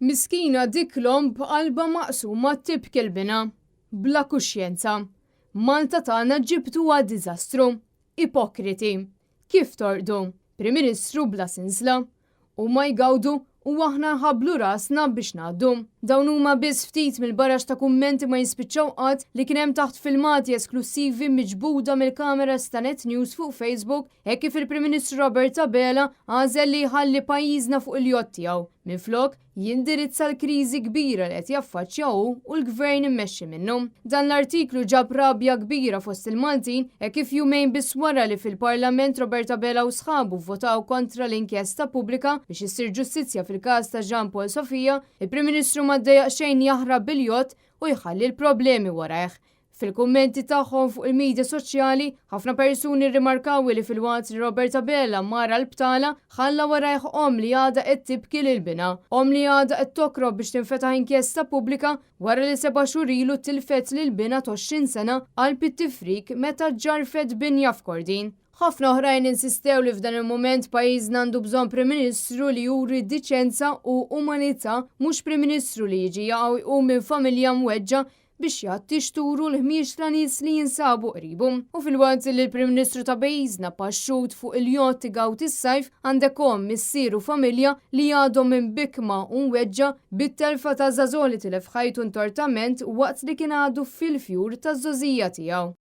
Miskina dik l-om b'qalba maqsuma tibki l-bina. Bla kuxjenza. Malta tagħna ġibtuha diżastru. Ipokriti. Kif torqdu? Prim Ministru bla sinsla. U ma jgawdu u aħna nħablu rasna biex ngħaddu. Dawn huma biss ftit mill-barax ta' kummenti ma jispiċċaw qatt li kien hemm taħt filmati esklusivi miġbuda mill-kameras ta' Net News fuq Facebook hekk kif il-Prim Ministru Roberta Bela għażel li jħalli pajjiżna fuq il-jott tiegħu. Minflok jindirizza l-kriżi kbira li qed jaffaċċjaw u l-gvern immexxi minnu. Dan l-artiklu ġab rabja kbira fost il-Maltin hekk kif jumejn biss wara li fil-Parlament Roberta Bela u sħabu votaw kontra l-inkjesta pubblika biex issir ġustizzja fil-każ ta' Jean Paul Sofia, il-Prim Ministru ma ddejjaq xejn jaħrab bil-jott u jħalli l-problemi warajh. Fil-kummenti tagħhom fuq il-medja soċjali, ħafna persuni rrimarkaw li fil-waqt li Roberta Bela mara l-btala ħalla warajh li għadha qed tibki lil-bina, li għadha qed tokrob biex tinfetaħ inkjesta pubblika wara li 7 xhur ilu tilfet lil-bina ta' 20 sena għal pittifrik meta ġarfet binja f'Kordin. Ħafna oħrajn insistew li f'dan il-moment pajjiżna għandu bżonn Prim Ministru li juri diċenza u umanità mhux Prim Ministru li jiġi jaqgħu jqum minn familja mweġġa biex jagħti xturu l-ħmiex ta' nies li jinsabu qribu. U fil-waqt li l-Prim Ministru ta' pajjiżna paxxut fuq il-jott igawt is-sajf għandek missieru familja li għadhom minn bikma u mweġġa bit-telfa ta' żagħżugħ li tilef ħajtu ntortament waqt li kien għadu fil-fjur taż-żożija tiegħu.